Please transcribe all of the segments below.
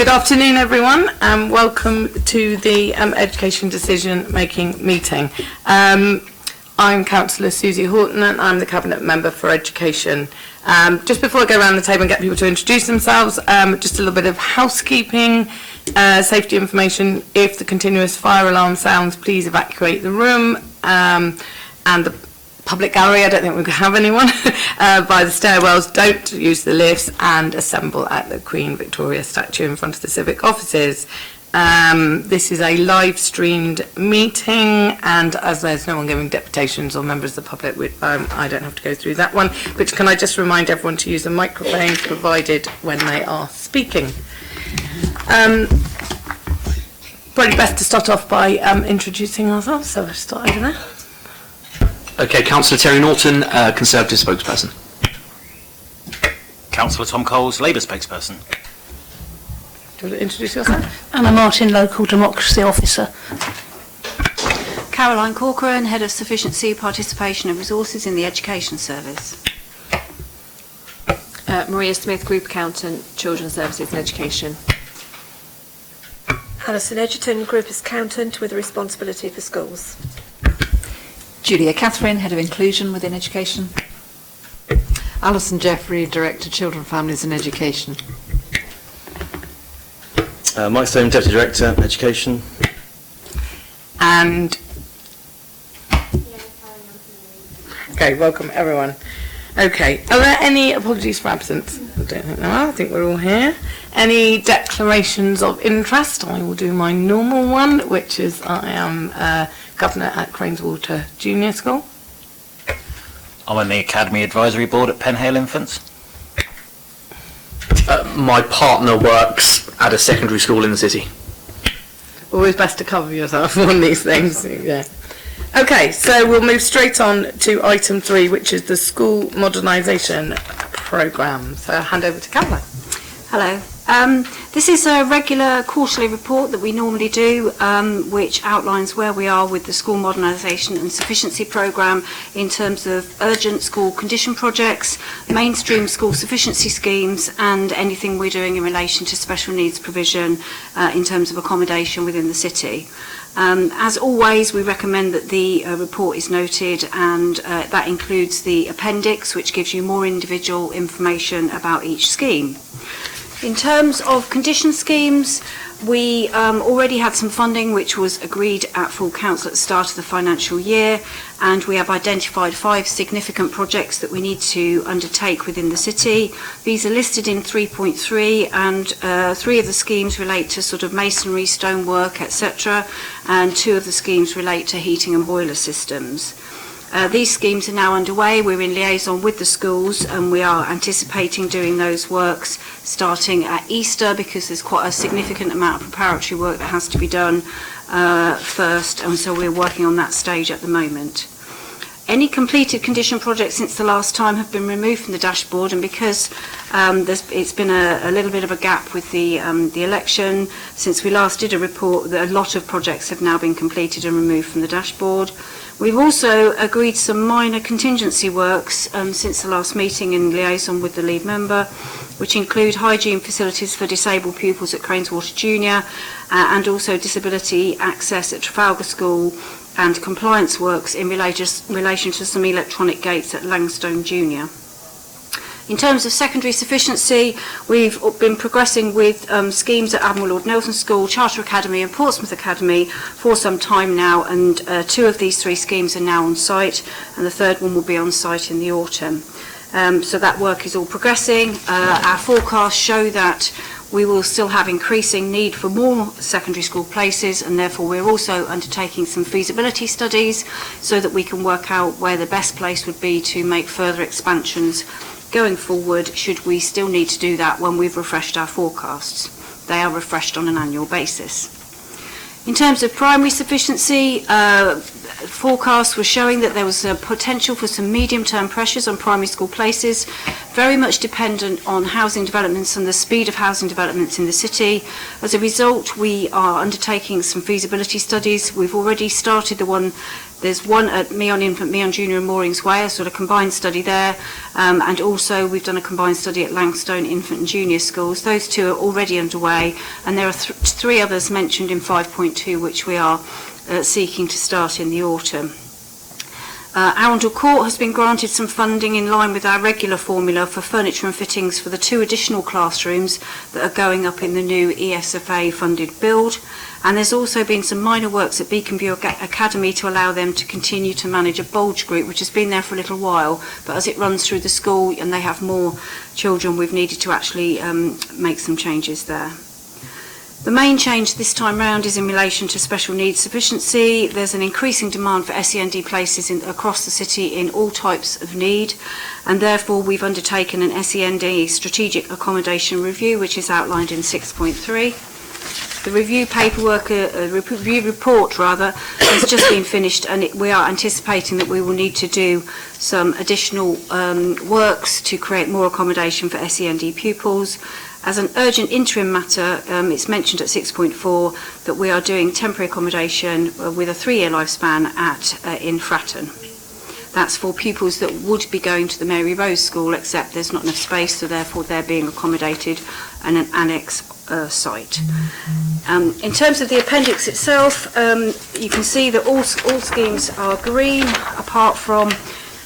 Good afternoon, everyone, and welcome to the Education Decision Making meeting. I'm Councillor Susie Horton and I'm the Cabinet Member for Education. Just before I go around the table and get people to introduce themselves, just a little bit of housekeeping, safety information. If the continuous fire alarm sounds, please evacuate the room, and the public gallery, I don't think we could have anyone, by the stairwells. Don't use the lifts and assemble at the Queen Victoria statue in front of the civic offices. This is a live streamed meeting, and as there's no one giving deputations or members of the public, I don't have to go through that one, but can I just remind everyone to use the microphones provided when they are speaking. Probably best to start off by introducing ourselves, so I'll start over there. Okay, Councillor Terry Norton, Conservative spokesperson. Councillor Tom Coles, Labour spokesperson. Do you want to introduce yourself? Anna Martin, Local Democracy Officer. Caroline Corcoran, Head of Sufficiency, Participation and Resources in the Education Service. Maria Smith, Group Accountant, Children's Services and Education. Alison Edgerton, Group Accountant with responsibility for schools. Julia Catherine, Head of Inclusion within Education. Alison Jeffrey, Director, Children, Families and Education. Mike Stone, Deputy Director, Education. And okay, welcome everyone. Okay, are there any apologies for absence? I don't think there are. I think we're all here. Any declarations of interest? I will do my normal one, which is I am Governor at Craneswater Junior School. I'm on the Academy Advisory Board at Penhale Infants. My partner works at a secondary school in the city. Always best to cover yourself on these things. Yeah. Okay, so we'll move straight on to item 3, which is the school modernisation programme. So I'll hand over to Caroline. Hello. This is a regular quarterly report that we normally do, which outlines where we are with the school modernisation and sufficiency programme in terms of urgent school condition projects, mainstream school sufficiency schemes, and anything we're doing in relation to special needs provision in terms of accommodation within the city. As always, we recommend that the report is noted, and that includes the appendix, which gives you more individual information about each scheme. In terms of condition schemes, we already had some funding which was agreed at full council at the start of the financial year, and we have identified 5 significant projects that we need to undertake within the city. These are listed in 3.3, and 3 of the schemes relate to sort of masonry, stonework, etc., and 2 of the schemes relate to heating and boiler systems. These schemes are now underway. We're in liaison with the schools, and we are anticipating doing those works starting at Easter, because there's quite a significant amount of preparatory work that has to be done first, and so we're working on that stage at the moment. Any completed condition projects since the last time have been removed from the dashboard, and because it's been a little bit of a gap with the election since we last did a report, that a lot of projects have now been completed and removed from the dashboard. We've also agreed some minor contingency works since the last meeting in liaison with the lead member, which include hygiene facilities for disabled pupils at Craneswater Junior, and also disability access at Trafalgar School, and compliance works in relation to some electronic gates at Langstone Junior. In terms of secondary sufficiency, we've been progressing with schemes at Admiral Lord Nelson School, Charter Academy and Portsmouth Academy for some time now, and 2 of these 3 schemes are now on site, and the 3rd one will be on site in the autumn. So that work is all progressing. Our forecasts show that we will still have increasing need for more secondary school places, and therefore we're also undertaking some feasibility studies so that we can work out where the best place would be to make further expansions going forward, should we still need to do that when we've refreshed our forecasts. They are refreshed on an annual basis. In terms of primary sufficiency, forecasts were showing that there was a potential for some medium-term pressures on primary school places, very much dependent on housing developments and the speed of housing developments in the city. As a result, we are undertaking some feasibility studies. We've already started the one There's one at Meon Infant, Meon Junior and Moorings Way, a sort of combined study there. And also we've done a combined study at Langstone Infant and Junior Schools. Those two are already underway, and there are three others mentioned in 5.2 which we are seeking to start in the autumn. Arundel Court has been granted some funding in line with our regular formula for furniture and fittings for the 2 additional classrooms that are going up in the new ESFA funded build. And there's also been some minor works at Beaconview Academy to allow them to continue to manage a bulge group, which has been there for a little while, but as it runs through the school and they have more children, we've needed to actually make some changes there. The main change this time round is in relation to special needs sufficiency. There's an increasing demand for SEND places across the city in all types of need, and therefore we've undertaken an SEND strategic accommodation review, which is outlined in 6.3. The review paperwork, review report rather, has just been finished, and we are anticipating that we will need to do some additional works to create more accommodation for SEND pupils. As an urgent interim matter, it's mentioned at 6.4 that we are doing temporary accommodation with a 3-year lifespan in Fratton. That's for pupils that would be going to the Mary Rose School, except there's not enough space, so therefore they're being accommodated in an annex site. In terms of the appendix itself, you can see that all schemes are green, apart from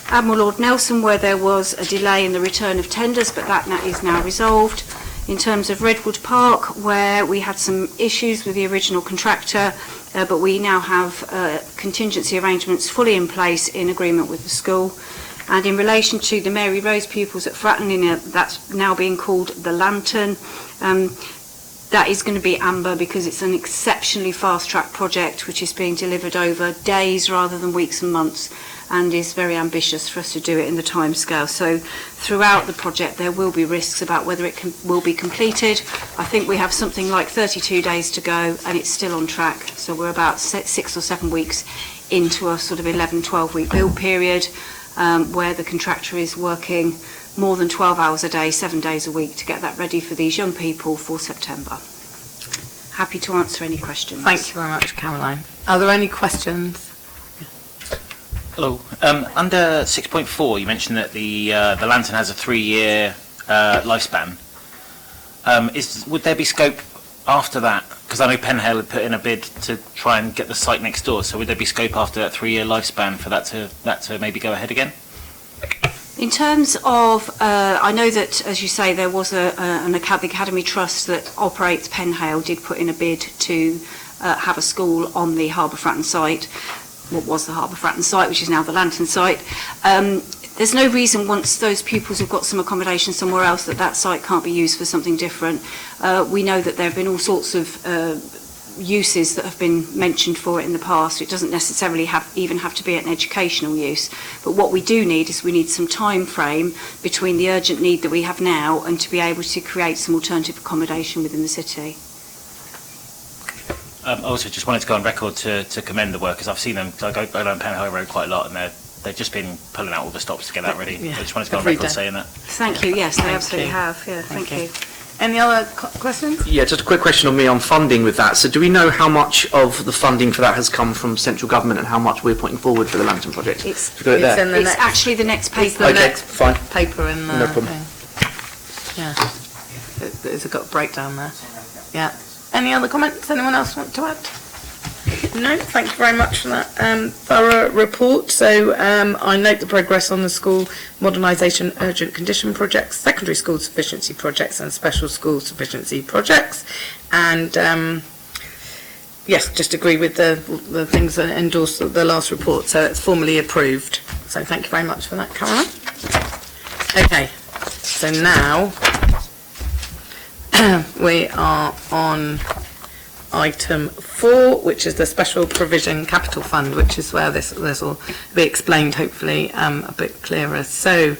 Admiral Lord Nelson, where there was a delay in the return of tenders, but that is now resolved. In terms of Redwood Park, where we had some issues with the original contractor, but we now have contingency arrangements fully in place in agreement with the school. And in relation to the Mary Rose pupils at Fratton, that's now being called the Lantern. That is going to be amber because it's an exceptionally fast-track project which is being delivered over days rather than weeks and months, and is very ambitious for us to do it in the timescale. So throughout the project there will be risks about whether it will be completed. I think we have something like 32 days to go and it's still on track. So we're about 6 or 7 weeks into a sort of 11-12 week build period where the contractor is working more than 12 hours a day, 7 days a week to get that ready for these young people for September. Happy to answer any questions. Thank you very much, Caroline. Are there any questions? Hello. Under 6.4, you mentioned that the Lantern has a 3-year lifespan. Would there be scope after that? Because I know Penhale had put in a bid to try and get the site next door. So would there be scope after that 3-year lifespan for that to maybe go ahead again? In terms of, I know that, as you say, there was the Academy Trust that operates Penhale did put in a bid to have a school on the Harbour Fratton site. What was the Harbour Fratton site, which is now the Lantern site. There's no reason once those pupils have got some accommodation somewhere else that site can't be used for something different. We know that there have been all sorts of uses that have been mentioned for it in the past. It doesn't necessarily even have to be an educational use. But what we do need is we need some time frame between the urgent need that we have now and to be able to create some alternative accommodation within the city. I also just wanted to go on record to commend the workers. I've seen them, I go down Penhale Road quite a lot, and they've just been pulling out all the stops to get that ready. Yeah. I just wanted to go on record saying that. Thank you, yes, they absolutely have. Yeah, thank you. Any other questions? Yeah, just a quick question on me on funding with that. So do we know how much of the funding for that has come from central government and how much we're putting forward for the Lantern project? It's actually the next paper. Okay, fine. Paper in the No problem. thing. Yeah. It's got a breakdown there. Yeah. Any other comments? Anyone else want to add? No, thank you very much for that thorough report. So I note the progress on the school modernisation urgent condition projects, secondary school sufficiency projects and special school sufficiency projects. And yes, just agree with the things that endorse the last report. So it's formally approved. So thank you very much for that, Caroline. Okay, so now we are on item 4, which is the Special Provision Capital Fund, which is where this will be explained, hopefully, a bit clearer. So,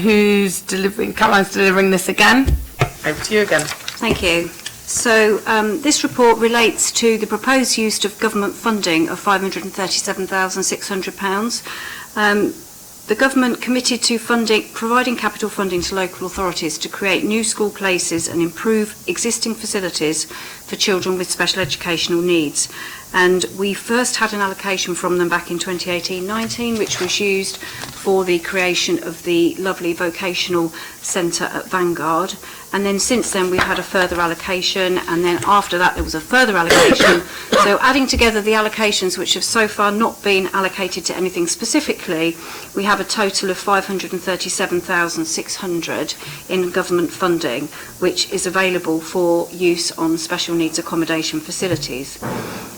who's delivering? Caroline's delivering this again. Over to you again. Thank you. So, this report relates to the proposed use of government funding of £537,600. The government committed to providing capital funding to local authorities to create new school places and improve existing facilities for children with special educational needs. And we first had an allocation from them back in 2018-19, which was used for the creation of the lovely vocational centre at Vanguard. And then since then we've had a further allocation, and then after that there was a further allocation. So adding together the allocations which have so far not been allocated to anything specifically, we have a total of 537,600 in government funding, which is available for use on special needs accommodation facilities.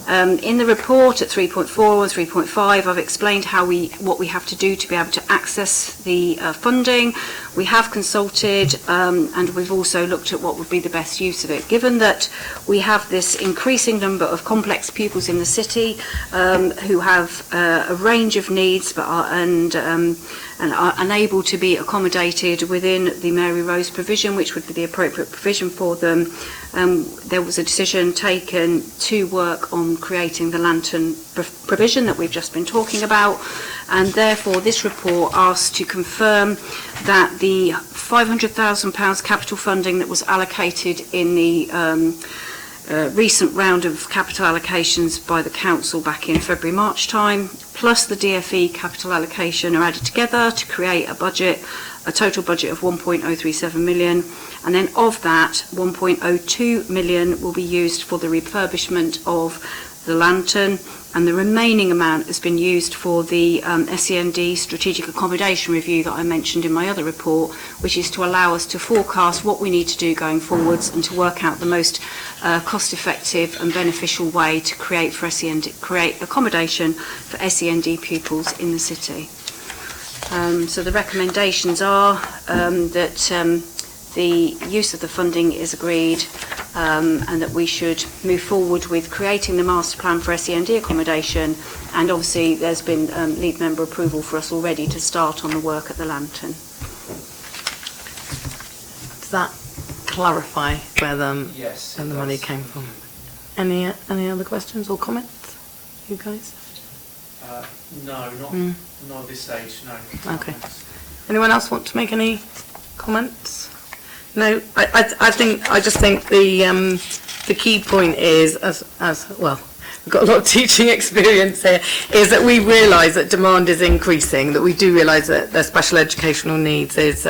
In the report at 3.4 and 3.5, I've explained what we have to do to be able to access the funding. We have consulted and we've also looked at what would be the best use of it. Given that we have this increasing number of complex pupils in the city who have a range of needs but are unable to be accommodated within the Mary Rose provision, which would be the appropriate provision for them, there was a decision taken to work on creating the lantern provision that we've just been talking about, and therefore this report asks to confirm that the £500,000 capital funding that was allocated in the recent round of capital allocations by the council back in February-March time, plus the DFE capital allocation are added together to create a total budget of 1.037 million, and then of that 1.02 million will be used for the refurbishment of the lantern, and the remaining amount has been used for the SEND strategic accommodation review that I mentioned in my other report, which is to allow us to forecast what we need to do going forwards and to work out the most cost-effective and beneficial way to create accommodation for SEND pupils in the city. So the recommendations are that the use of the funding is agreed and that we should move forward with creating the master plan for SEND accommodation, and obviously there's been lead member approval for us already to start on the work at the lantern. Does that clarify where the money came from? Any other questions or comments, you guys? No, not at this stage, no. Okay. Anyone else want to make any comments? No, I just think the key point is, as well, we've got a lot of teaching experience here, is that we realise that demand is increasing, that we do realise that the special educational needs is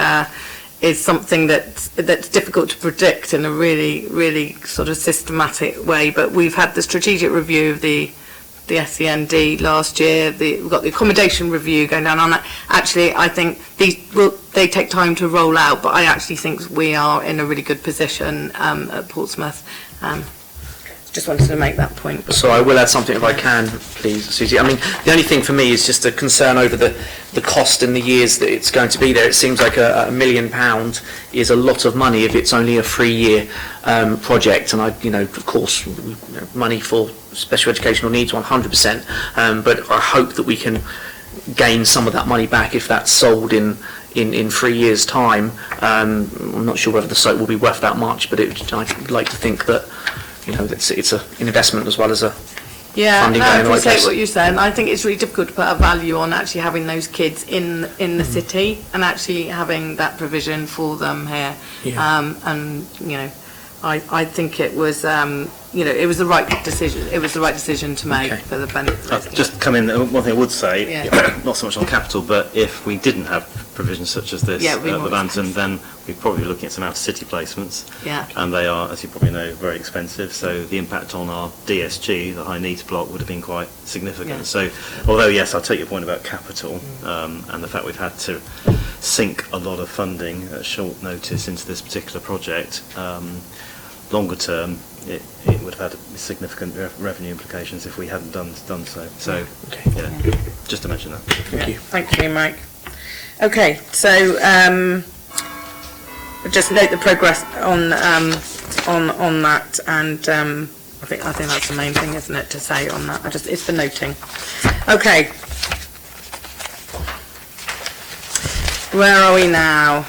something that's difficult to predict in a really sort of systematic way. But we've had the strategic review of the SEND last year. We've got the accommodation review going down on that. Actually, I think they take time to roll out, but I actually think we are in a really good position at Portsmouth. Just wanted to make that point. So I will add something if I can, please, Susie. I mean, the only thing for me is just a concern over the cost in the years that it's going to be there. It seems like £1 million is a lot of money if it's only a 3-year project. And of course, money for special educational needs 100%. But I hope that we can gain some of that money back if that's sold in 3 years' time. I'm not sure whether the site will be worth that much, but I'd like to think that it's an investment as well as a funding. I appreciate what you said. I think it's really difficult to put a value on actually having those kids in the city and actually having that provision for them here. Yeah. I think it was it was the right decision. It was the right decision to make for the benefit. Just come in. One thing I would say, not so much on capital, but if we didn't have provisions such as this at the lantern, then we'd probably be looking at some out-of-city placements. Yeah. And they are, as you probably know, very expensive. So the impact on our DSG, the high needs block, would have been quite significant. Yeah. So, although yes, I'll take your point about capital and the fact we've had to sink a lot of funding at short notice into this particular project. Longer term, it would have had significant revenue implications if we hadn't done so. So, just to mention that. Thank you, Mike. Okay, so just note the progress on that, and I think that's the main thing, isn't it, to say on that? It's for noting. Okay. Where are we now?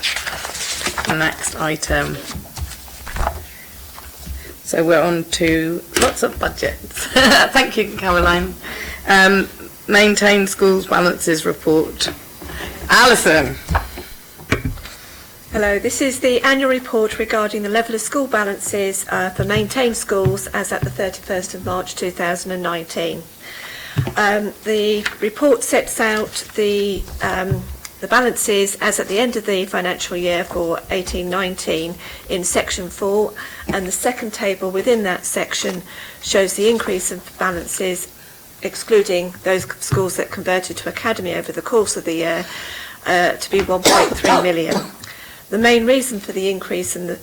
The next item. So we're on to lots of budgets. Thank you, Caroline. Maintain schools balances report. Alison. Hello, this is the annual report regarding the level of school balances for maintained schools as at the 31st of March 2019. The report sets out the balances as at the end of the financial year for 18-19 in section 4, and the second table within that section shows the increase of balances excluding those schools that converted to academy over the course of the year to be 1.3 million. The main reason for the increase in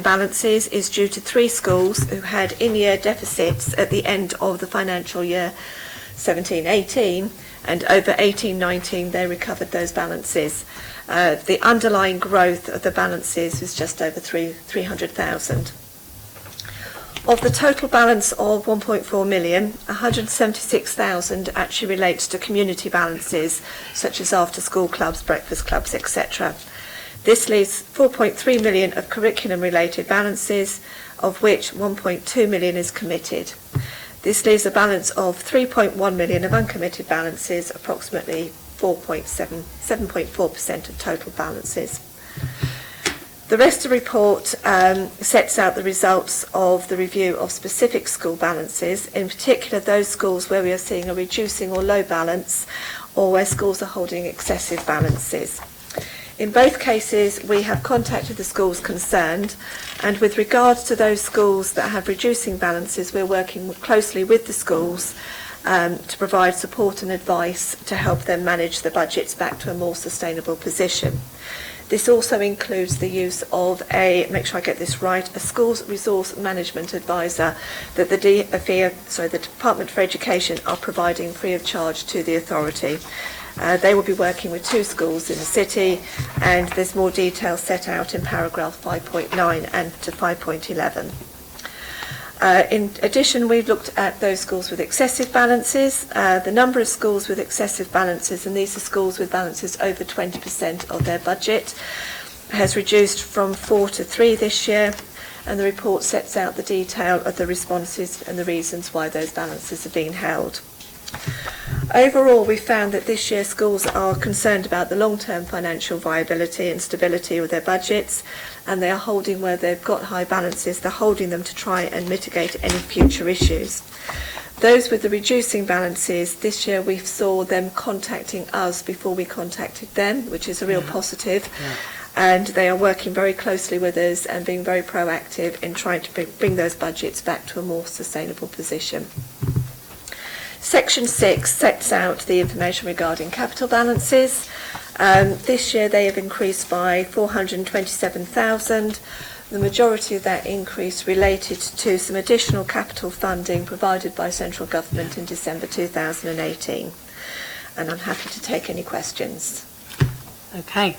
balances is due to 3 schools who had in-year deficits at the end of the financial year 17-18, and over 18-19 they recovered those balances. The underlying growth of the balances was just over 300,000. Of the total balance of 1.4 million, 176,000 actually relates to community balances such as after-school clubs, breakfast clubs, etc. This leaves 4.3 million of curriculum-related balances, of which 1.2 million is committed. This leaves a balance of 3.1 million of uncommitted balances, approximately 7.4% of total balances. The rest of the report sets out the results of the review of specific school balances, in particular those schools where we are seeing a reducing or low balance, or where schools are holding excessive balances. In both cases, we have contacted the schools concerned, and with regards to those schools that have reducing balances, we're working closely with the schools to provide support and advice to help them manage the budgets back to a more sustainable position. This also includes the use of make sure I get this right, a schools resource management advisor that the Department for Education are providing free of charge to the authority. They will be working with 2 schools in the city, and there's more detail set out in paragraph 5.9 and to 5.11. In addition, we've looked at those schools with excessive balances. The number of schools with excessive balances, and these are schools with balances over 20% of their budget, has reduced from 4 to 3 this year, and the report sets out the detail of the responses and the reasons why those balances are being held. Overall, we found that this year schools are concerned about the long-term financial viability and stability of their budgets, and they are holding where they've got high balances, they're holding them to try and mitigate any future issues. Those with the reducing balances, this year we saw them contacting us before we contacted them, which is a real positive. Yeah. And they are working very closely with us and being very proactive in trying to bring those budgets back to a more sustainable position. Section 6 sets out the information regarding capital balances. This year they have increased by 427,000. The majority of that increase related to some additional capital funding provided by central government in December 2018. And I'm happy to take any questions. Okay.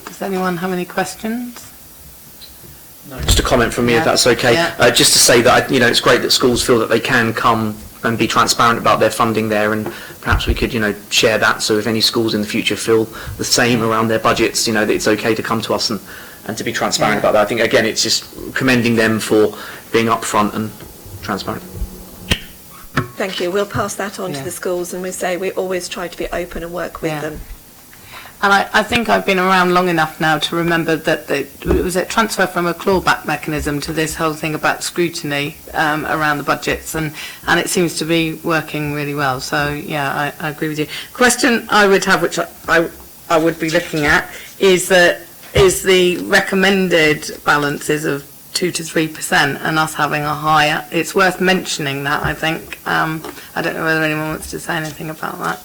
Does anyone have any questions? No, just a comment from me, if that's okay. Yeah. Just to say that it's great that schools feel that they can come and be transparent about their funding there, and perhaps we could share that, so if any schools in the future feel the same around their budgets, that it's okay to come to us and to be transparent about that. I think again it's just commending them for being upfront and transparent. Thank you. We'll pass that on to the schools, and we say we always try to be open and work with them. And I think I've been around long enough now to remember that it was a transfer from a clawback mechanism to this whole thing about scrutiny around the budgets, and it seems to be working really well. So, yeah, I agree with you. Question I would have, which I would be looking at, is the recommended balances of 2 to 3%, and us having a higher. It's worth mentioning that, I think. I don't know whether anyone wants to say anything about that.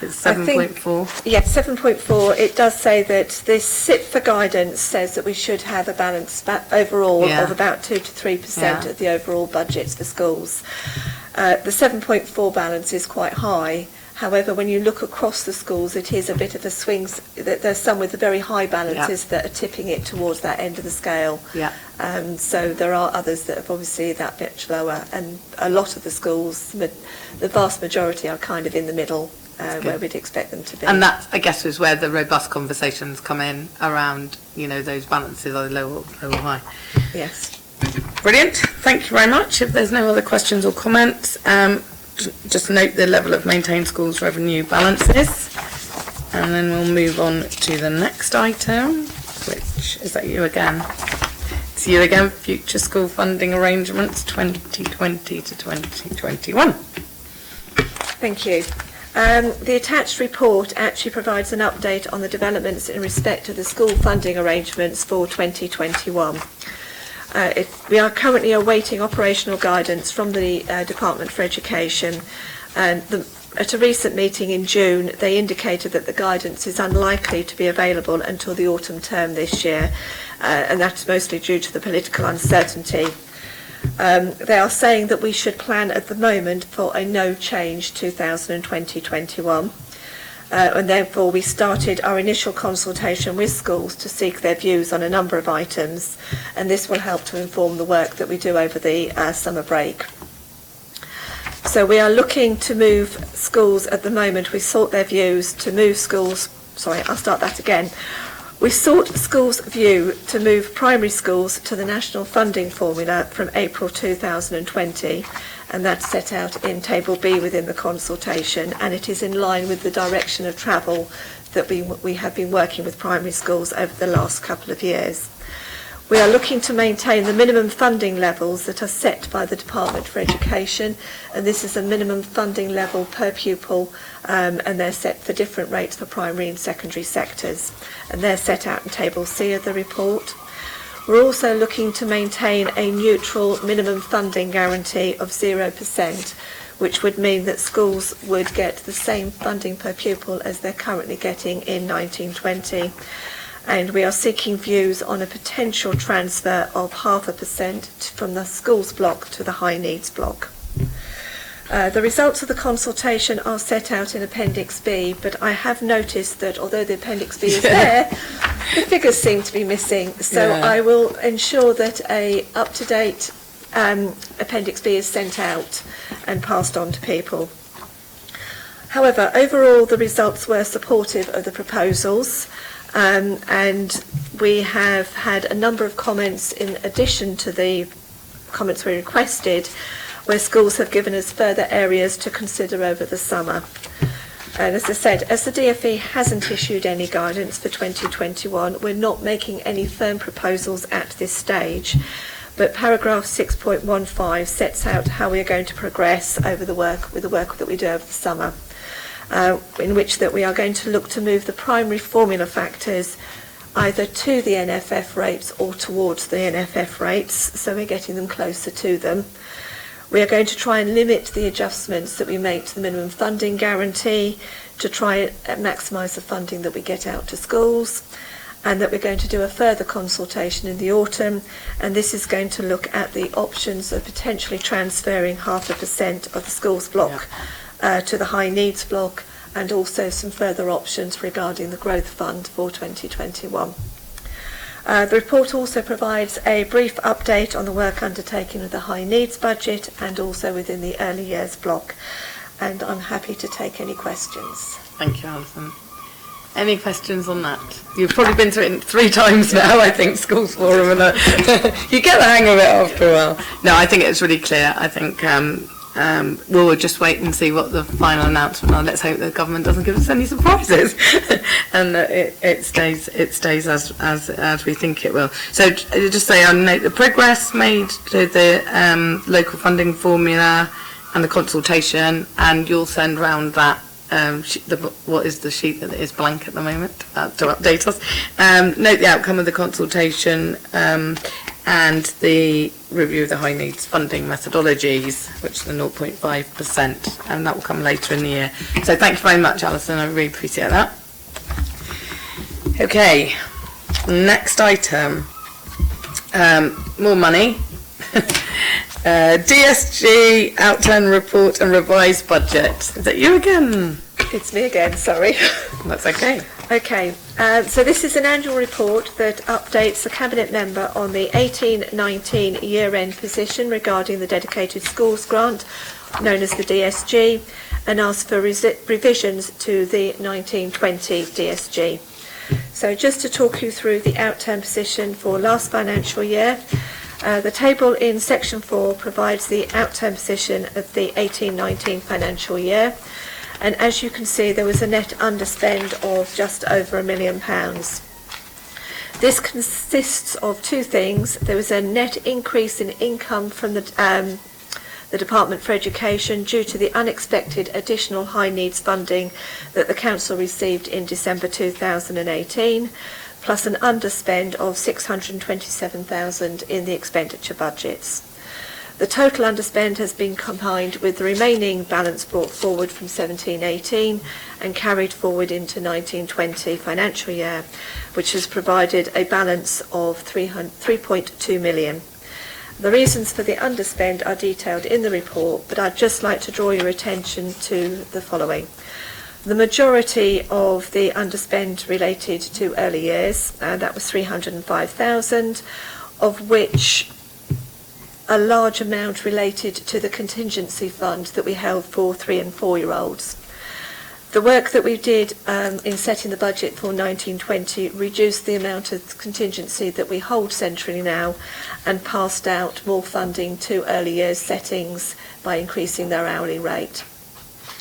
It's 7.4. Yes, 7.4. It does say that this SIP for guidance says that we should have a balance overall of about 2 to 3% of the overall budgets for schools. The 7.4 balance is quite high. However, when you look across the schools, it is a bit of a swing. There's some with the very high balances that are tipping it towards that end of the scale. Yeah. So there are others that are obviously that bit lower, and a lot of the schools, the vast majority, are kind of in the middle. Where we'd expect them to be. And that, I guess, is where the robust conversations come in around, those balances, either low or high. Yes. Brilliant. Thank you very much. If there's no other questions or comments, just note the level of maintained schools revenue balances. And then we'll move on to the next item, which is that you again? It's you again, future school funding arrangements 2020 to 2021. Thank you. The attached report actually provides an update on the developments in respect to the school funding arrangements for 2021. We are currently awaiting operational guidance from the Department for Education, and at a recent meeting in June they indicated that the guidance is unlikely to be available until the autumn term this year, and that's mostly due to the political uncertainty. They are saying that we should plan at the moment for a no change 2020-21, and therefore we started our initial consultation with schools to seek their views on a number of items, and this will help to inform the work that we do over the summer break. So we are looking to move schools at the moment. We sought their views to move schools, We sought schools' view to move primary schools to the national funding formula from April 2020, and that's set out in Table B within the consultation, and it is in line with the direction of travel that we have been working with primary schools over the last couple of years. We are looking to maintain the minimum funding levels that are set by the Department for Education, and this is a minimum funding level per pupil, and they're set for different rates for primary and secondary sectors, and they're set out in Table C of the report. We're also looking to maintain a neutral minimum funding guarantee of 0%, which would mean that schools would get the same funding per pupil as they're currently getting in 1920. And we are seeking views on a potential transfer of 0.5% from the schools block to the high needs block. The results of the consultation are set out in Appendix B, but I have noticed that although the Appendix B is there, the figures seem to be missing. So I will ensure that a up-to-date Appendix B is sent out and passed on to people. However, overall the results were supportive of the proposals. And we have had a number of comments in addition to the comments we requested, where schools have given us further areas to consider over the summer. And as I said, as the DfE hasn't issued any guidance for 2021, we're not making any firm proposals at this stage, but paragraph 6.15 sets out how we are going to progress over the work that we do over the summer. In which that we are going to look to move the primary formula factors either to the NFF rates or towards the NFF rates, so we're getting them closer to them. We are going to try and limit the adjustments that we make to the minimum funding guarantee to try and maximise the funding that we get out to schools, and that we're going to do a further consultation in the autumn, and this is going to look at the options of potentially transferring 0.5% of the schools block to the high needs block, and also some further options regarding the growth fund for 2021. The report also provides a brief update on the work undertaken with the high needs budget and also within the early years block, and I'm happy to take any questions. Thank you, Alison. Any questions on that? You've probably been through it 3 times now, I think, Schools Forum, and you get the hang of it after a while. No, I think it's really clear. I think we'll just wait and see what the final announcement are. Let's hope the government doesn't give us any surprises, and that it stays as we think it will. So just say I'll note the progress made to the local funding formula and the consultation, and you'll send round that what is the sheet that is blank at the moment to update us. Note the outcome of the consultation and the review of the high needs funding methodologies, which is the 0.5%, and that will come later in the year. So thank you very much, Alison, I really appreciate that. Okay, next item, more money. DSG outturn report and revised budget. Is that you again? It's me again, sorry. That's okay. Okay, so this is an annual report that updates the Cabinet member on the 18-19 year-end position regarding the Dedicated Schools Grant, known as the DSG, and asks for revisions to the 19-20 DSG. So just to talk you through the outturn position for last financial year, the table in section 4 provides the outturn position of the 18-19 financial year, and as you can see there was a net underspend of just over £1 million. This consists of two things. There was a net increase in income from the Department for Education due to the unexpected additional high needs funding that the Council received in December 2018, plus an underspend of £627,000 in the expenditure budgets. The total underspend has been combined with the remaining balance brought forward from 17-18 and carried forward into 19-20 financial year, which has provided a balance of 3.2 million. The reasons for the underspend are detailed in the report, but I'd just like to draw your attention to the following. The majority of the underspend related to early years, that was 305,000, of which a large amount related to the contingency fund that we held for 3 and 4-year-olds. The work that we did in setting the budget for 1920 reduced the amount of contingency that we hold centrally now and passed out more funding to early years settings by increasing their hourly rate.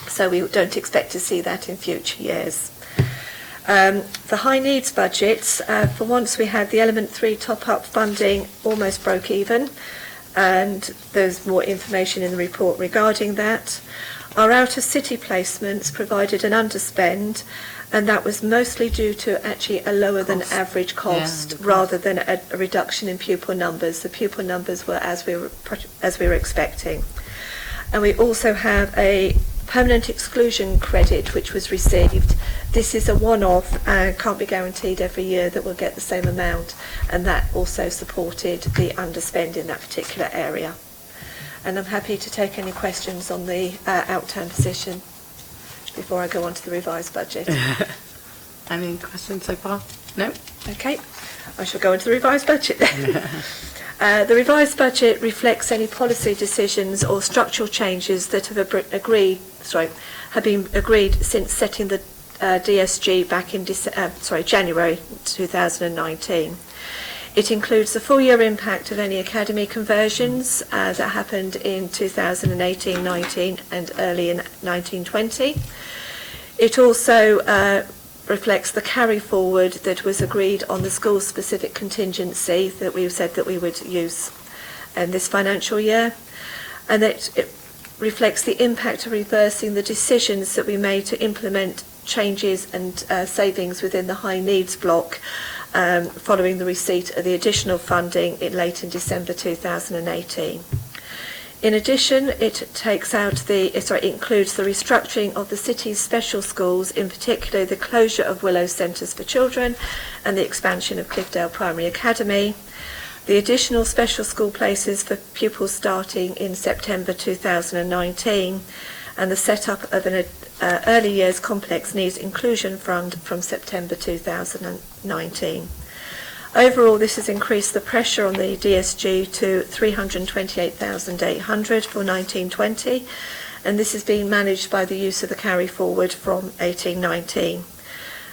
So we don't expect to see that in future years. The high needs budgets, for once we had the Element 3 top-up funding almost broke even, and there's more information in the report regarding that. Our out-of-city placements provided an underspend, and that was mostly due to actually a lower than average cost rather than a reduction in pupil numbers. The pupil numbers were as we were expecting. And we also have a permanent exclusion credit which was received. This is a one-off and can't be guaranteed every year that we'll get the same amount, and that also supported the underspend in that particular area. And I'm happy to take any questions on the outturn position before I go on to the revised budget. Any questions so far? No? Okay, I shall go into the revised budget then. The revised budget reflects any policy decisions or structural changes that have been agreed since setting the DSG back in January 2019. It includes the full year impact of any academy conversions that happened in 2018-19 and early in 1920. It also reflects the carry forward that was agreed on the school specific contingency that we said that we would use in this financial year, and it reflects the impact of reversing the decisions that we made to implement changes and savings within the high needs block following the receipt of the additional funding late in December 2018. In addition, it includes the restructuring of the city's special schools, in particular the closure of Willow Centres for Children and the expansion of Cliffdale Primary Academy, the additional special school places for pupils starting in September 2019, and the set-up of an early years complex needs inclusion fund from September 2019. Overall, this has increased the pressure on the DSG to 328,800 for 1920, and this is being managed by the use of the carry forward from 18-19.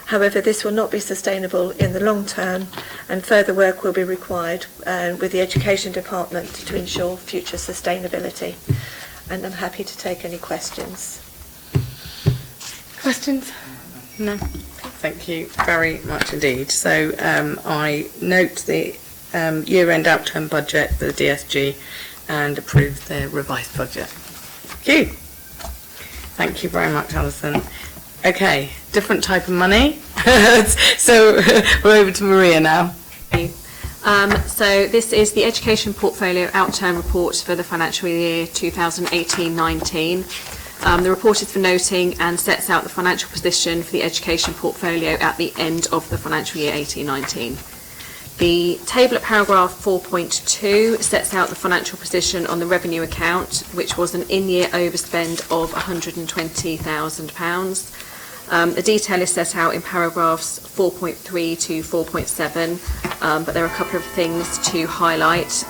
However, this will not be sustainable in the long term, and further work will be required with the Education Department to ensure future sustainability. And I'm happy to take any questions. Questions? No. Thank you very much indeed. So I note the year-end outturn budget, the DSG, and approve the revised budget. Thank you. Thank you very much, Alison. Okay, different type of money. So we're over to Maria now. So this is the Education Portfolio Outturn Report for the financial year 2018-19. The report is for noting and sets out the financial position for the education portfolio at the end of the financial year 18-19. The table at paragraph 4.2 sets out the financial position on the revenue account, which was an in-year overspend of £120,000. The detail is set out in paragraphs 4.3 to 4.7, but there are a couple of things to highlight.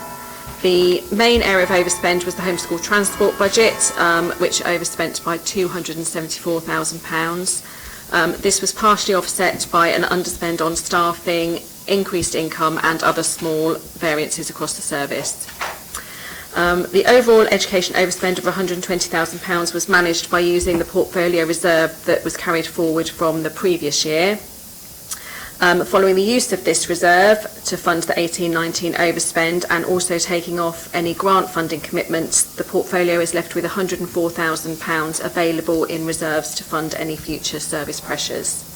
The main area of overspend was the homeschool transport budget, which overspent by £274,000. This was partially offset by an underspend on staffing, increased income and other small variances across the service. The overall education overspend of £120,000 was managed by using the portfolio reserve that was carried forward from the previous year. Following the use of this reserve to fund the 18-19 overspend and also taking off any grant funding commitments, the portfolio is left with £104,000 available in reserves to fund any future service pressures.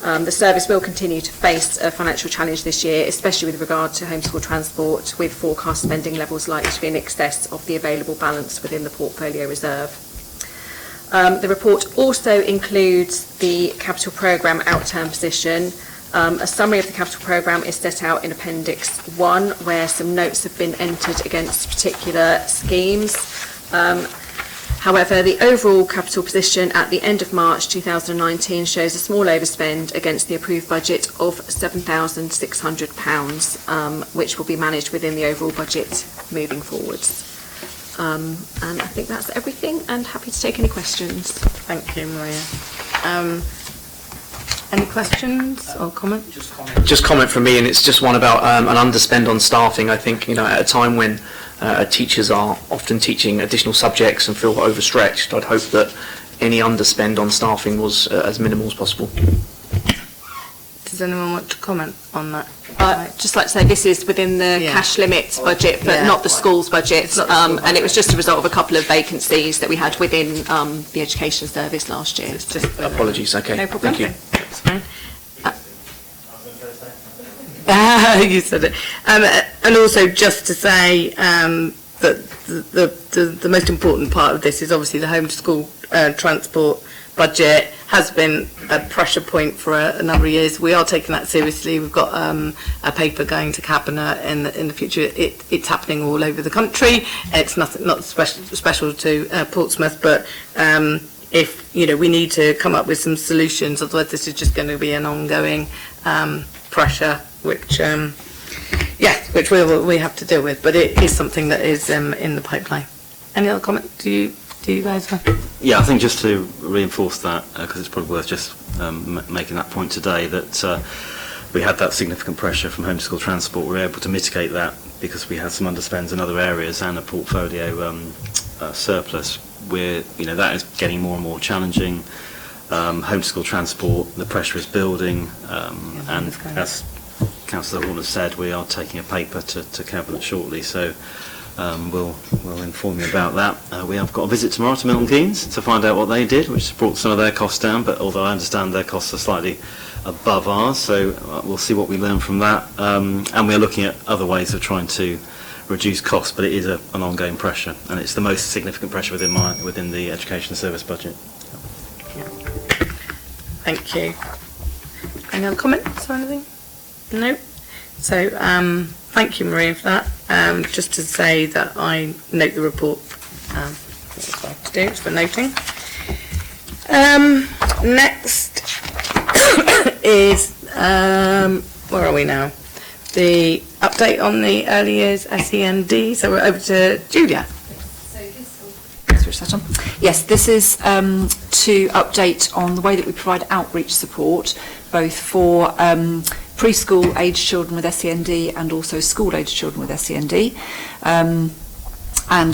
The service will continue to face a financial challenge this year, especially with regard to homeschool transport, with forecast spending levels likely to be in excess of the available balance within the portfolio reserve. The report also includes the capital programme outturn position. A summary of the capital programme is set out in Appendix 1, where some notes have been entered against particular schemes. However, the overall capital position at the end of March 2019 shows a small overspend against the approved budget of £7,600, which will be managed within the overall budget moving forwards. And I think that's everything, and happy to take any questions. Thank you, Maria. Any questions or comments? Just comment from me, and it's just one about an underspend on staffing. I think, at a time when teachers are often teaching additional subjects and feel overstretched, I'd hope that any underspend on staffing was as minimal as possible. Does anyone want to comment on that? Just like to say, this is within the cash limit budget, but not the school's budget, and it was just a result of a couple of vacancies that we had within the education service last year. It's just Apologies, okay. No problem. Thank you. That's fine. You said it. And also just to say that the most important part of this is obviously the homeschool transport budget has been a pressure point for a number of years. We are taking that seriously. We've got a paper going to Cabinet in the future. It's happening all over the country. It's not special to Portsmouth, but if we need to come up with some solutions, otherwise this is just going to be an ongoing pressure, which we have to deal with. But it is something that is in the pipeline. Any other comment? Do you guys have? Yeah, I think just to reinforce that, because it's probably worth just making that point today, that we had that significant pressure from homeschool transport. We were able to mitigate that because we had some underspends in other areas and a portfolio surplus. That is getting more and more challenging. Homeschool transport, the pressure is building, and as Councillor Horner said, we are taking a paper to Cabinet shortly, so we'll inform you about that. We have got a visit tomorrow to Milton Keynes to find out what they did, which brought some of their costs down, but although I understand their costs are slightly above ours, so we'll see what we learn from that. And we're looking at other ways of trying to reduce costs, but it is an ongoing pressure, and it's the most significant pressure within the education service budget. Thank you. Any other comments or anything? No. So thank you, Maria, for that. Just to say that I note the report. What I have to do is for noting. Next is where are we now? The update on the early years SEND. So we're over to Julia. Yes, this is to update on the way that we provide outreach support, both for preschool aged children with SEND and also school aged children with SEND, and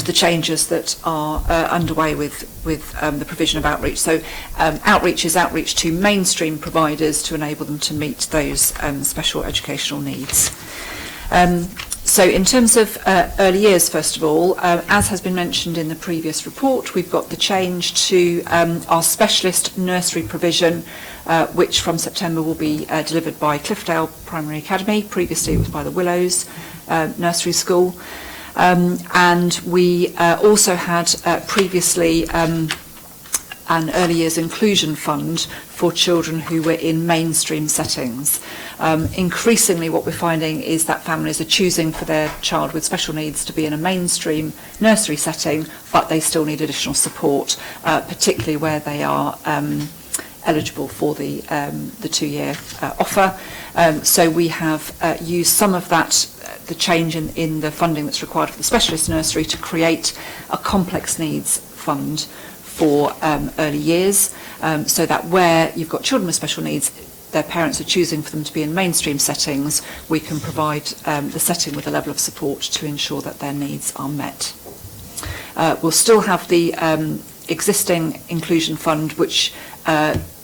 the changes that are underway with the provision of outreach. So outreach is outreach to mainstream providers to enable them to meet those special educational needs. So in terms of early years, first of all, as has been mentioned in the previous report, we've got the change to our specialist nursery provision, which from September will be delivered by Cliffdale Primary Academy. Previously it was by the Willows Nursery School. And we also had previously an early years inclusion fund for children who were in mainstream settings. Increasingly what we're finding is that families are choosing for their child with special needs to be in a mainstream nursery setting, but they still need additional support, particularly where they are eligible for the 2-year offer. So we have used some of that, the change in the funding that's required for the specialist nursery, to create a complex needs fund for early years, so that where you've got children with special needs, their parents are choosing for them to be in mainstream settings, we can provide the setting with a level of support to ensure that their needs are met. We'll still have the existing inclusion fund, which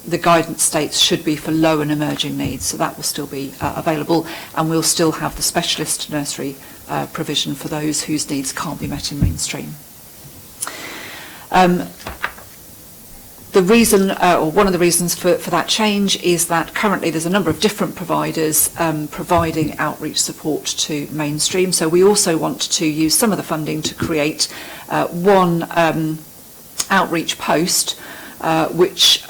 the guidance states should be for low and emerging needs, so that will still be available, and we'll still have the specialist nursery provision for those whose needs can't be met in mainstream. The reason, or one of the reasons for that change, is that currently there's a number of different providers providing outreach support to mainstream. So we also want to use some of the funding to create one outreach post, which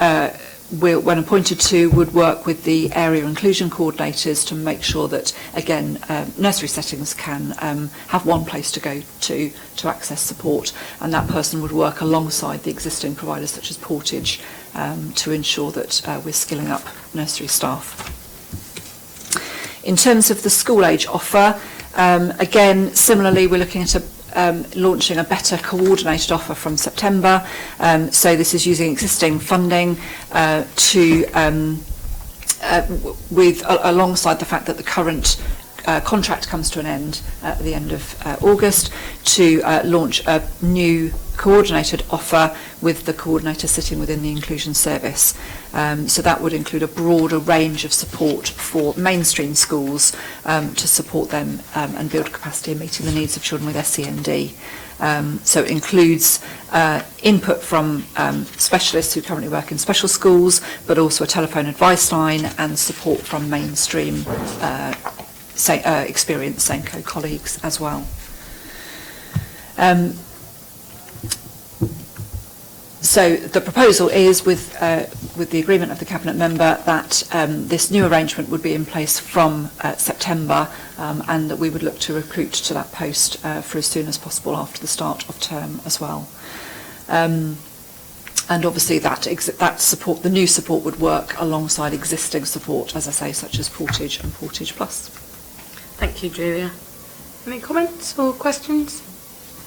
when appointed to, would work with the area inclusion coordinators to make sure that, again, nursery settings can have one place to go to access support, and that person would work alongside the existing providers such as Portage to ensure that we're skilling up nursery staff. In terms of the school age offer, again, similarly, we're looking at launching a better coordinated offer from September. So this is using existing funding alongside the fact that the current contract comes to an end at the end of August, to launch a new coordinated offer with the coordinator sitting within the inclusion service. So that would include a broader range of support for mainstream schools to support them and build capacity in meeting the needs of children with SEND. So it includes input from specialists who currently work in special schools, but also a telephone advice line and support from mainstream experienced SENCO colleagues as well. So the proposal is, with the agreement of the Cabinet member, that this new arrangement would be in place from September, and that we would look to recruit to that post for as soon as possible after the start of term as well. And obviously that support, the new support, would work alongside existing support, as I say, such as Portage and Portage Plus. Thank you, Julia. Any comments or questions?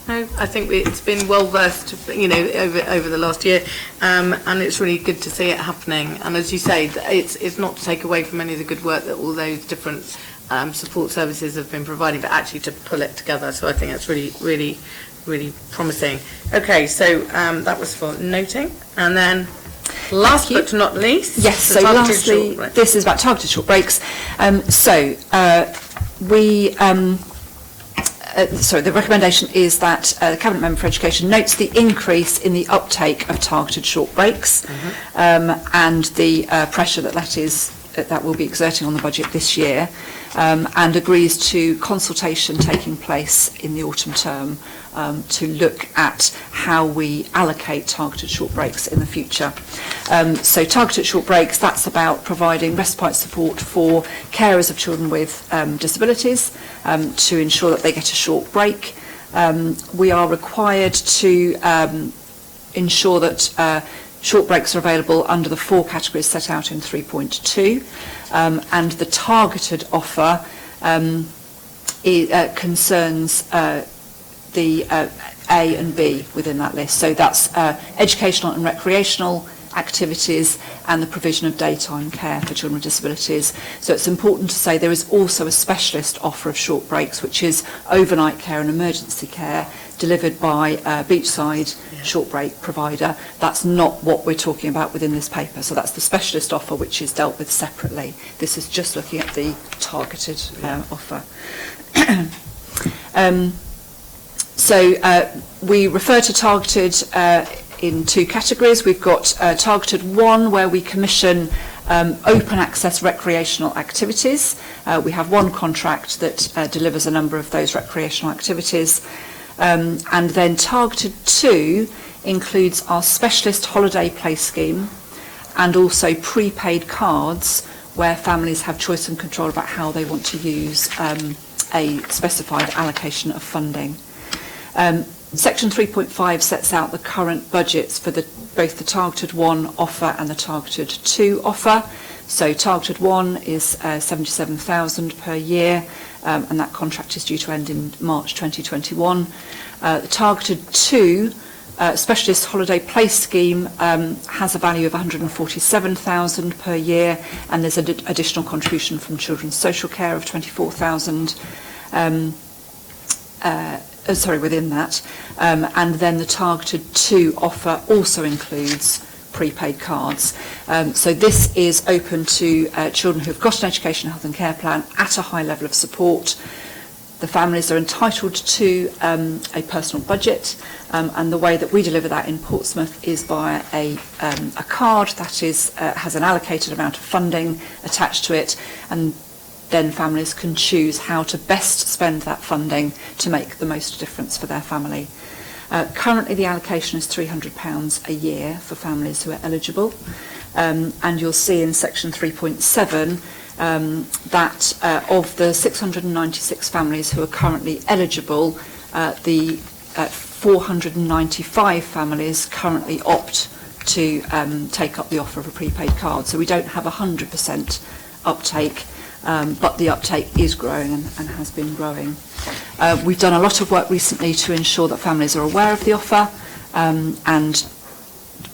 No, I think it's been well versed, over the last year, and it's really good to see it happening. And as you say, it's not to take away from any of the good work that all those different support services have been providing, but actually to pull it together. So I think that's really, really, really promising. Okay, so that was for noting, and then last but not least, yes. So lastly, this is about targeted short breaks. The recommendation is that the Cabinet Member for Education notes the increase in the uptake of targeted short breaks, and the pressure that will be exerting on the budget this year, and agrees to consultation taking place in the autumn term to look at how we allocate targeted short breaks in the future. So targeted short breaks, that's about providing respite support for carers of children with disabilities to ensure that they get a short break. We are required to ensure that short breaks are available under the 4 categories set out in 3.2, and the targeted offer concerns the A and B within that list. So that's educational and recreational activities and the provision of daytime care for children with disabilities. So it's important to say there is also a specialist offer of short breaks, which is overnight care and emergency care delivered by a beachside short break provider. That's not what we're talking about within this paper. So that's the specialist offer, which is dealt with separately. This is just looking at the targeted offer. So we refer to targeted in 2 categories. We've got targeted 1, where we commission open access recreational activities. We have 1 contract that delivers a number of those recreational activities. And then targeted 2 includes our specialist holiday play scheme, and also prepaid cards where families have choice and control about how they want to use a specified allocation of funding. Section 3.5 sets out the current budgets for both the targeted 1 offer and the targeted 2 offer. So targeted 1 is 77,000 per year, and that contract is due to end in March 2021. The targeted 2 specialist holiday place scheme has a value of 147,000 per year, and there's an additional contribution from children's social care of 24,000 within that. And then the targeted 2 offer also includes prepaid cards. So this is open to children who have got an education, health and care plan at a high level of support. The families are entitled to a personal budget, and the way that we deliver that in Portsmouth is via a card that is has an allocated amount of funding attached to it, and then families can choose how to best spend that funding to make the most difference for their family. Currently the allocation is £300 a year for families who are eligible, and you'll see in section 3.7 that of the 696 families who are currently eligible, the 495 families currently opt to take up the offer of a prepaid card. So we don't have 100% uptake, but the uptake is growing and has been growing. We've done a lot of work recently to ensure that families are aware of the offer, and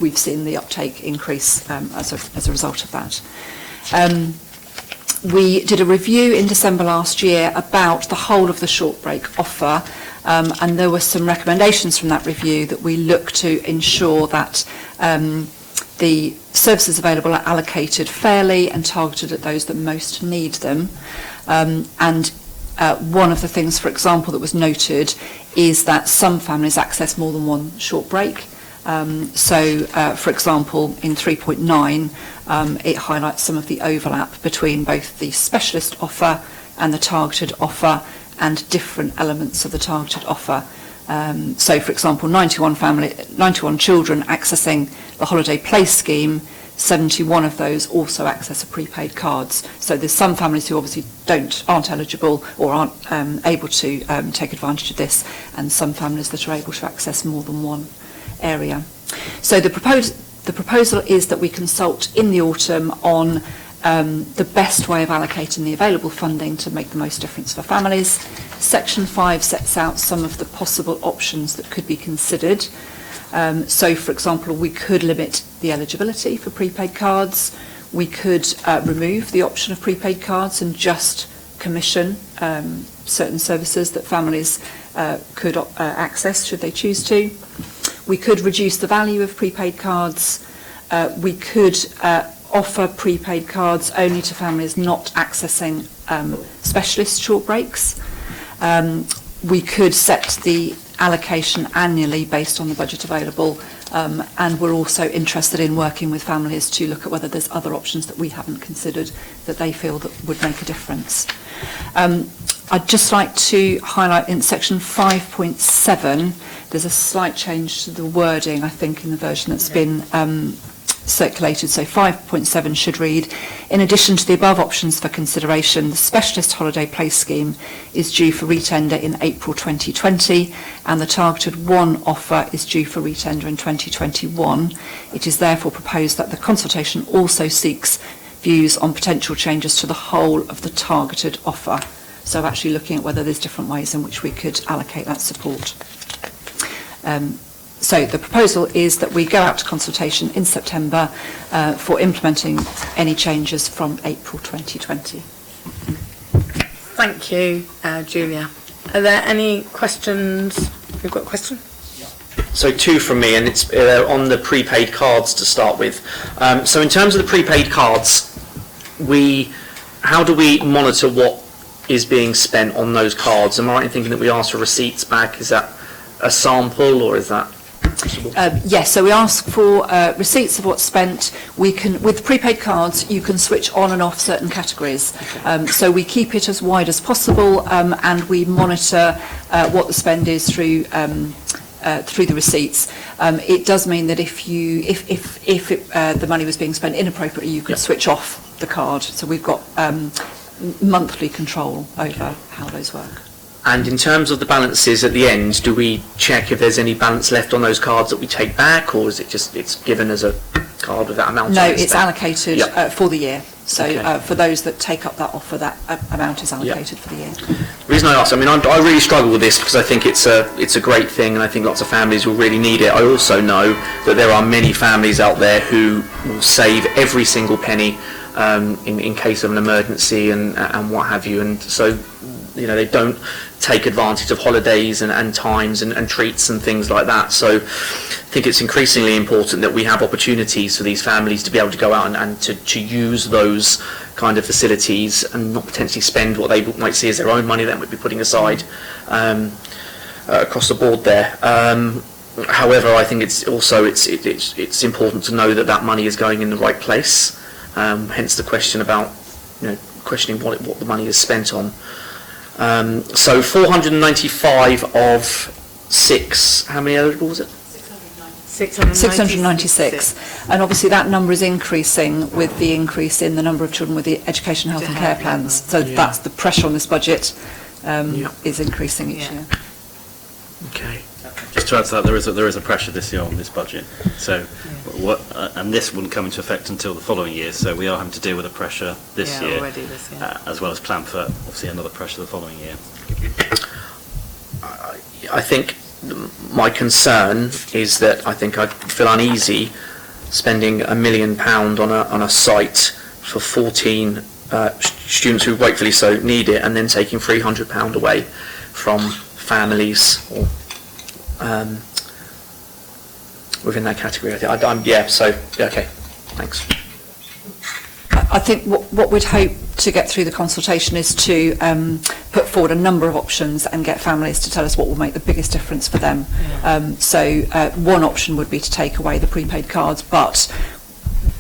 we've seen the uptake increase as a result of that. We did a review in December last year about the whole of the short break offer, and there were some recommendations from that review that we look to ensure that the services available are allocated fairly and targeted at those that most need them. One of the things, for example, that was noted is that some families access more than one short break. For example, in 3.9, it highlights some of the overlap between both the specialist offer and the targeted offer and different elements of the targeted offer. For example, 91 children accessing the holiday place scheme, 71 of those also access a prepaid cards. So there's some families who obviously aren't eligible or aren't able to take advantage of this, and some families that are able to access more than one area. So the proposal is that we consult in the autumn on the best way of allocating the available funding to make the most difference for families. Section 5 sets out some of the possible options that could be considered. For example, we could limit the eligibility for prepaid cards. We could remove the option of prepaid cards and just commission certain services that families could access should they choose to. We could reduce the value of prepaid cards. We could offer prepaid cards only to families not accessing specialist short breaks. We could set the allocation annually based on the budget available, and we're also interested in working with families to look at whether there's other options that we haven't considered that they feel that would make a difference. I'd just like to highlight in section 5.7, there's a slight change to the wording, I think, in the version that's been circulated. So 5.7 should read, in addition to the above options for consideration, the specialist holiday place scheme is due for retender in April 2020, and the targeted one offer is due for retender in 2021. It is therefore proposed that the consultation also seeks views on potential changes to the whole of the targeted offer. So actually looking at whether there's different ways in which we could allocate that support. So the proposal is that we go out to consultation in September for implementing any changes from April 2020. Thank you, Julia. Are there any questions? We've got a question? So two from me, and it's on the prepaid cards to start with. So in terms of the prepaid cards, how do we monitor what is being spent on those cards? Am I right in thinking that we ask for receipts back? Is that a sample, or is that possible? Yes, so we ask for receipts of what's spent. We can, with prepaid cards, you can switch on and off certain categories. Okay. So we keep it as wide as possible, and we monitor what the spend is through the receipts. It does mean that if the money was being spent inappropriately, you could switch off the card. So we've got monthly control over how those work. And in terms of the balances at the end, do we check if there's any balance left on those cards that we take back, or is it just it's given as a card with that amount? No, it's allocated for the year. So Okay. For those that take up that offer, that amount is allocated for the year. The reason I ask, I really struggle with this because I think it's a great thing, and I think lots of families will really need it. I also know that there are many families out there who will save every single penny in case of an emergency and what have you, and so they don't take advantage of holidays and times and treats and things like that. So I think it's increasingly important that we have opportunities for these families to be able to go out and to use those kind of facilities and not potentially spend what they might see as their own money that might be putting aside across the board there. However, I think it's also it's important to know that that money is going in the right place. Hence the question about questioning what the money is spent on. So 495 of 6. How many eligible was it? 696. And obviously that number is increasing with the increase in the number of children with the education, health and care plans. So that's the pressure on this budget is increasing each year. Okay. Just to add to that, there is a pressure this year on this budget. So, and this wouldn't come into effect until the following year. So we are having to deal with the pressure this year, already this year. as well as plan for obviously another pressure the following year. I think my concern is that I think I'd feel uneasy spending £1 million on a site for 14 students who rightfully so need it, and then taking £300 away from families or within that category. Okay, thanks. I think what we'd hope to get through the consultation is to put forward a number of options and get families to tell us what will make the biggest difference for them. So one option would be to take away the prepaid cards, but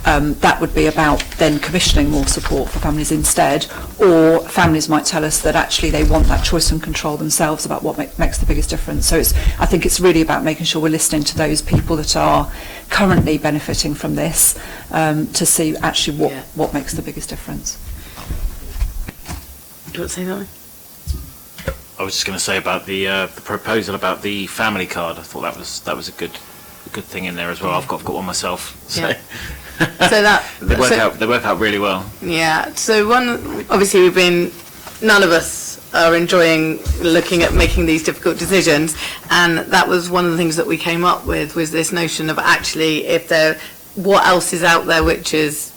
that would be about then commissioning more support for families instead, or families might tell us that actually they want that choice and control themselves about what makes the biggest difference. So I think it's really about making sure we're listening to those people that are currently benefiting from this to see actually what makes the biggest difference. Do you want to say something? I was just going to say about the proposal about the family card. I thought that was a good thing in there as well. I've got one myself. So. Yeah. So that they work out really well. Yeah. So obviously none of us are enjoying looking at making these difficult decisions, and that was one of the things that we came up with, was this notion of actually what else is out there which is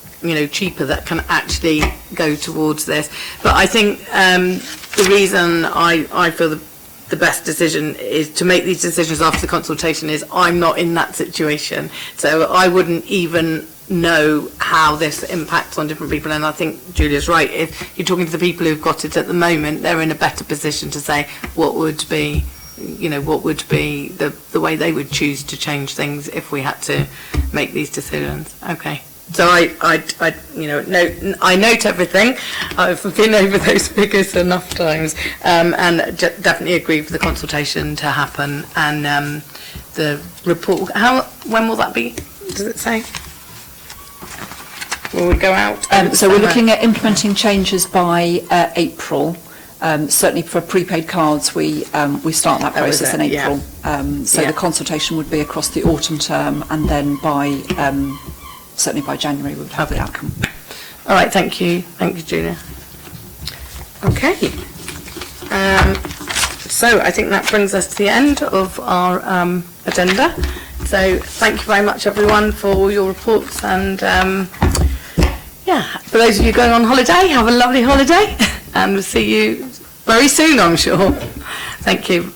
cheaper that can actually go towards this. But I think the reason I feel the best decision is to make these decisions after the consultation is I'm not in that situation, so I wouldn't even know how this impacts on different people. And I think Julia's right. If you're talking to the people who've got it at the moment, they're in a better position to say what would be the way they would choose to change things if we had to make these decisions. Okay. So I note everything. I've been over those figures enough times, and definitely agree for the consultation to happen. And the report. When will that be? Does it say? Will we go out? So we're looking at implementing changes by April. Certainly for prepaid cards, we start that process in April. The consultation would be across the autumn term, and then certainly by January we would have the outcome. All right, thank you, Julia. Okay. So I think that brings us to the end of our agenda. So thank you very much, everyone, for all your reports, and for those of you going on holiday, have a lovely holiday, and we'll see you very soon, I'm sure. Thank you.